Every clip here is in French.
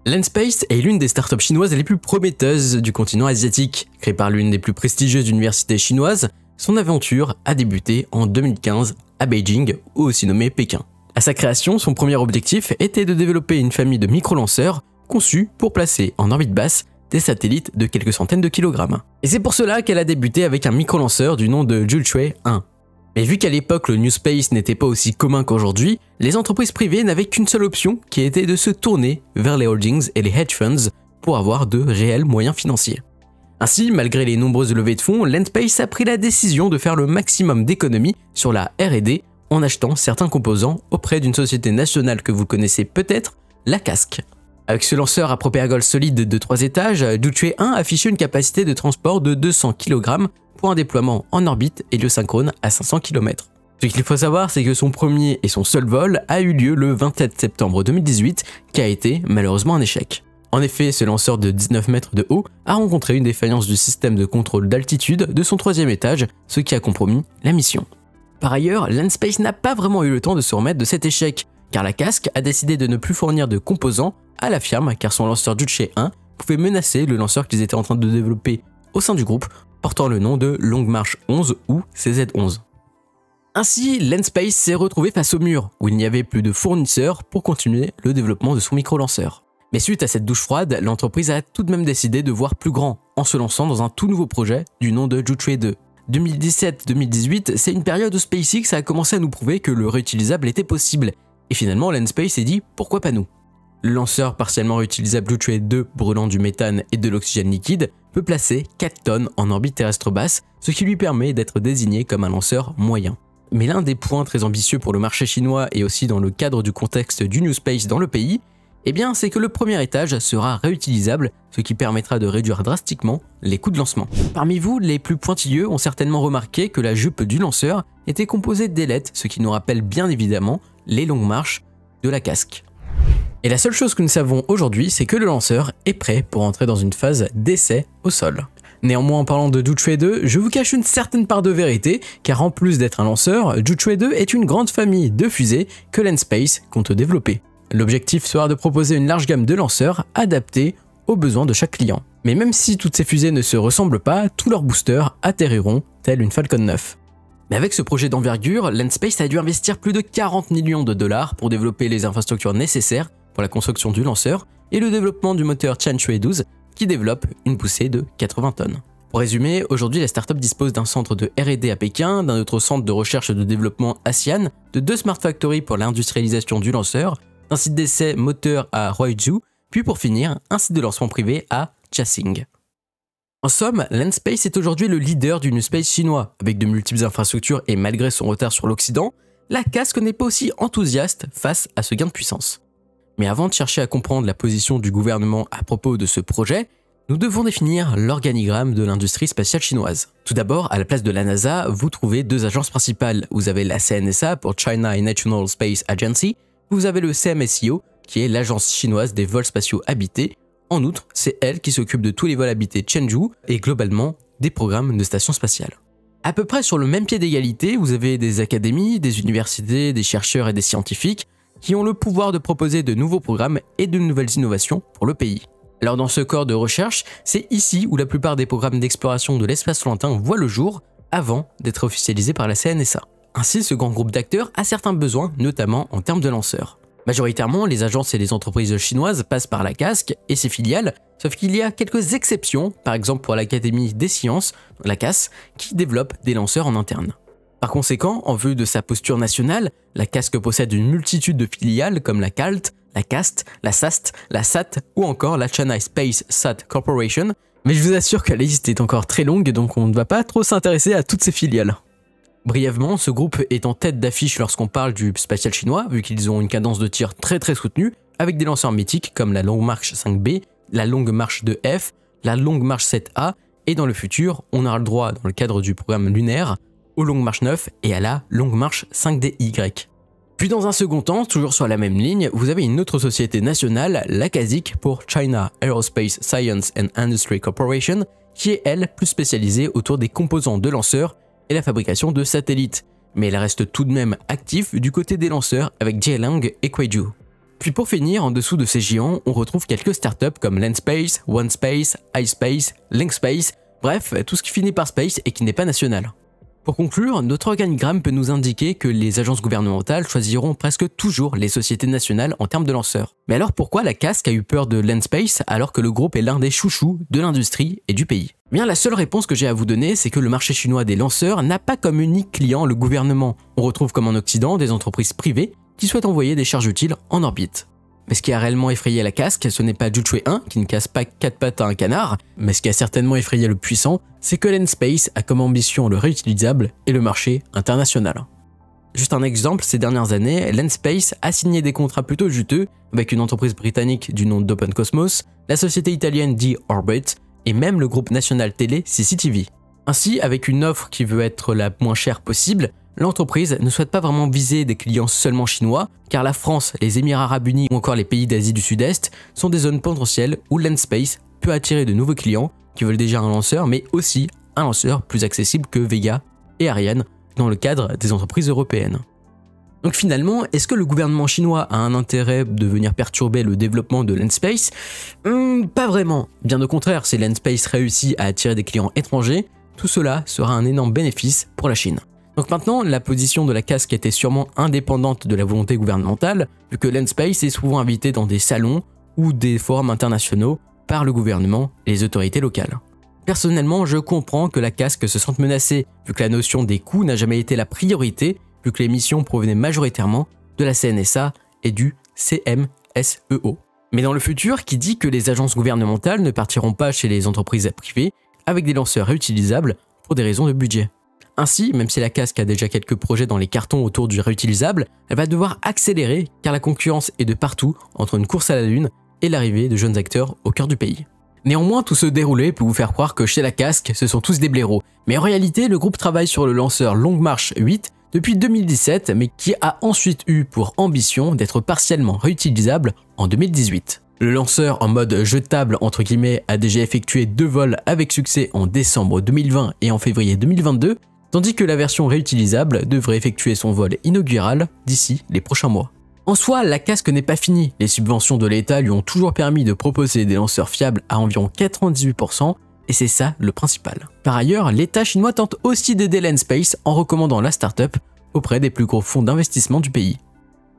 Landspace est l'une des startups chinoises les plus prometteuses du continent asiatique. Créée par l'une des plus prestigieuses universités chinoises, son aventure a débuté en 2015 à Beijing, ou aussi nommé Pékin. À sa création, son premier objectif était de développer une famille de micro-lanceurs conçus pour placer en orbite basse des satellites de quelques centaines de kilogrammes. Et c'est pour cela qu'elle a débuté avec un micro-lanceur du nom de Juche 1. Mais vu qu'à l'époque le New Space n'était pas aussi commun qu'aujourd'hui, les entreprises privées n'avaient qu'une seule option qui était de se tourner vers les holdings et les hedge funds pour avoir de réels moyens financiers. Ainsi, malgré les nombreuses levées de fonds, Landspace a pris la décision de faire le maximum d'économies sur la R&D en achetant certains composants auprès d'une société nationale que vous connaissez peut-être, la Casque. Avec ce lanceur à propagole solide de 3 étages, Juche 1 affichait une capacité de transport de 200 kg pour un déploiement en orbite héliosynchrone à 500 km. Ce qu'il faut savoir, c'est que son premier et son seul vol a eu lieu le 27 septembre 2018, qui a été malheureusement un échec. En effet, ce lanceur de 19 mètres de haut a rencontré une défaillance du système de contrôle d'altitude de son 3e étage, ce qui a compromis la mission. Par ailleurs, Landspace n'a pas vraiment eu le temps de se remettre de cet échec, car la Casque a décidé de ne plus fournir de composants à la firme car son lanceur Juche 1 pouvait menacer le lanceur qu'ils étaient en train de développer au sein du groupe, portant le nom de Long March 11 ou CZ11. Ainsi, Landspace s'est retrouvé face au mur, où il n'y avait plus de fournisseurs pour continuer le développement de son micro-lanceur. Mais suite à cette douche froide, l'entreprise a tout de même décidé de voir plus grand, en se lançant dans un tout nouveau projet du nom de Juche 2. 2017-2018, c'est une période où SpaceX a commencé à nous prouver que le réutilisable était possible, et finalement Landspace s'est dit pourquoi pas nous. Le lanceur partiellement réutilisable Juche 2 brûlant du méthane et de l'oxygène liquide peut placer 4 tonnes en orbite terrestre basse, ce qui lui permet d'être désigné comme un lanceur moyen. Mais l'un des points très ambitieux pour le marché chinois et aussi dans le cadre du contexte du New Space dans le pays, c'est que le premier étage sera réutilisable, ce qui permettra de réduire drastiquement les coûts de lancement. Parmi vous, les plus pointilleux ont certainement remarqué que la jupe du lanceur était composée d'ailettes, ce qui nous rappelle bien évidemment les longues marches de la Casque. Et la seule chose que nous savons aujourd'hui, c'est que le lanceur est prêt pour entrer dans une phase d'essai au sol. Néanmoins, en parlant de Juche 2, je vous cache une certaine part de vérité, car en plus d'être un lanceur, Juche 2 est une grande famille de fusées que Landspace compte développer. L'objectif sera de proposer une large gamme de lanceurs adaptés aux besoins de chaque client. Mais même si toutes ces fusées ne se ressemblent pas, tous leurs boosters atterriront tel une Falcon 9. Mais avec ce projet d'envergure, Landspace a dû investir plus de 40 millions de dollars pour développer les infrastructures nécessaires pour la construction du lanceur et le développement du moteur Tianque 12 qui développe une poussée de 80 tonnes. Pour résumer, aujourd'hui la startup dispose d'un centre de R&D à Pékin, d'un autre centre de recherche et de développement à Xi'an, de 2 smart factories pour l'industrialisation du lanceur, d'un site d'essai moteur à Huaizhou, puis pour finir, un site de lancement privé à Jiaxing. En somme, Landspace est aujourd'hui le leader du New Space chinois. Avec de multiples infrastructures et malgré son retard sur l'Occident, la Casque n'est pas aussi enthousiaste face à ce gain de puissance. Mais avant de chercher à comprendre la position du gouvernement à propos de ce projet, nous devons définir l'organigramme de l'industrie spatiale chinoise. Tout d'abord, à la place de la NASA, vous trouvez 2 agences principales. Vous avez la CNSA pour China National Space Agency, vous avez le CMSIO, qui est l'agence chinoise des vols spatiaux habités. En outre, c'est elle qui s'occupe de tous les vols habités de Chenzhou et globalement des programmes de stations spatiales. À peu près sur le même pied d'égalité, vous avez des académies, des universités, des chercheurs et des scientifiques qui ont le pouvoir de proposer de nouveaux programmes et de nouvelles innovations pour le pays. Alors dans ce corps de recherche, c'est ici où la plupart des programmes d'exploration de l'espace lointain voient le jour avant d'être officialisés par la CNSA. Ainsi, ce grand groupe d'acteurs a certains besoins, notamment en termes de lanceurs. Majoritairement, les agences et les entreprises chinoises passent par la Casque et ses filiales, sauf qu'il y a quelques exceptions, par exemple pour l'Académie des sciences, la CAS, qui développe des lanceurs en interne. Par conséquent, en vue de sa posture nationale, la Casque possède une multitude de filiales comme la CALT, la CAST, la SAST, la SAT ou encore la China Space Sat Corporation, mais je vous assure que la liste est encore très longue donc on ne va pas trop s'intéresser à toutes ces filiales. Brièvement, ce groupe est en tête d'affiche lorsqu'on parle du spatial chinois, vu qu'ils ont une cadence de tir très soutenue, avec des lanceurs mythiques comme la Long March 5B, la Long March 2F, la Long March 7A, et dans le futur, on aura le droit, dans le cadre du programme lunaire, au Long March 9 et à la Long March 5DY. Puis dans un second temps, toujours sur la même ligne, vous avez une autre société nationale, la CASIC pour China Aerospace Science and Industry Corporation, qui est elle plus spécialisée autour des composants de lanceurs et la fabrication de satellites, mais elle reste tout de même active du côté des lanceurs avec Jialang et Kuaizhou. Puis pour finir, en dessous de ces géants, on retrouve quelques startups comme Landspace, OneSpace, iSpace, LinkSpace, bref, tout ce qui finit par space et qui n'est pas national. Pour conclure, notre organigramme peut nous indiquer que les agences gouvernementales choisiront presque toujours les sociétés nationales en termes de lanceurs. Mais alors pourquoi la casque a eu peur de Landspace alors que le groupe est l'un des chouchous de l'industrie et du pays? Bien, la seule réponse que j'ai à vous donner, c'est que le marché chinois des lanceurs n'a pas comme unique client le gouvernement. On retrouve comme en Occident des entreprises privées qui souhaitent envoyer des charges utiles en orbite. Mais ce qui a réellement effrayé la casque, ce n'est pas Juche 1 qui ne casse pas 4 pattes à un canard, mais ce qui a certainement effrayé le puissant, c'est que Landspace a comme ambition le réutilisable et le marché international. Juste un exemple, ces dernières années, Landspace a signé des contrats plutôt juteux avec une entreprise britannique du nom d'Open Cosmos, la société italienne D-Orbit et même le groupe national télé CCTV. Ainsi, avec une offre qui veut être la moins chère possible, l'entreprise ne souhaite pas vraiment viser des clients seulement chinois, car la France, les Émirats Arabes Unis ou encore les pays d'Asie du Sud-Est sont des zones potentielles où Landspace peut attirer de nouveaux clients qui veulent déjà un lanceur, mais aussi un lanceur plus accessible que Vega et Ariane dans le cadre des entreprises européennes. Donc finalement, est-ce que le gouvernement chinois a un intérêt de venir perturber le développement de Landspace? Pas vraiment. Bien au contraire, si Landspace réussit à attirer des clients étrangers, tout cela sera un énorme bénéfice pour la Chine. Donc maintenant, la position de la casque était sûrement indépendante de la volonté gouvernementale, vu que Landspace est souvent invité dans des salons ou des forums internationaux par le gouvernement et les autorités locales. Personnellement, je comprends que la casque se sente menacée, vu que la notion des coûts n'a jamais été la priorité, vu que les missions provenaient majoritairement de la CNSA et du CMSEO. Mais dans le futur, qui dit que les agences gouvernementales ne partiront pas chez les entreprises privées avec des lanceurs réutilisables pour des raisons de budget. Ainsi, même si la casque a déjà quelques projets dans les cartons autour du réutilisable, elle va devoir accélérer car la concurrence est de partout entre une course à la lune et l'arrivée de jeunes acteurs au cœur du pays. Néanmoins, tout ce déroulé peut vous faire croire que chez la casque, ce sont tous des blaireaux. Mais en réalité, le groupe travaille sur le lanceur Long March 8 depuis 2017, mais qui a ensuite eu pour ambition d'être partiellement réutilisable en 2018. Le lanceur en mode jetable entre guillemets a déjà effectué 2 vols avec succès en décembre 2020 et en février 2022, tandis que la version réutilisable devrait effectuer son vol inaugural d'ici les prochains mois. En soi, la casque n'est pas finie, les subventions de l'État lui ont toujours permis de proposer des lanceurs fiables à environ 98%, et c'est ça le principal. Par ailleurs, l'État chinois tente aussi d'aider Landspace en recommandant la startup auprès des plus gros fonds d'investissement du pays.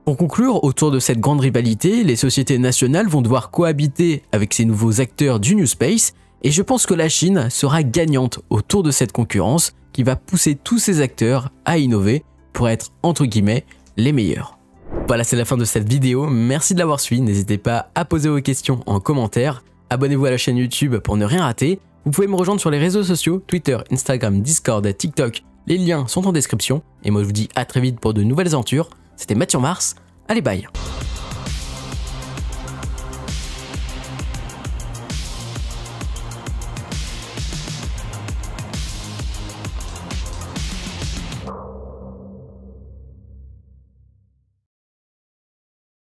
Pour conclure, autour de cette grande rivalité, les sociétés nationales vont devoir cohabiter avec ces nouveaux acteurs du New Space, et je pense que la Chine sera gagnante autour de cette concurrence qui va pousser tous ces acteurs à innover pour être entre guillemets les meilleurs. Voilà, c'est la fin de cette vidéo, merci de l'avoir suivi, n'hésitez pas à poser vos questions en commentaire, abonnez-vous à la chaîne YouTube pour ne rien rater, vous pouvez me rejoindre sur les réseaux sociaux, Twitter, Instagram, Discord, TikTok, les liens sont en description, et moi je vous dis à très vite pour de nouvelles aventures, c'était Mathieu Mars, allez bye.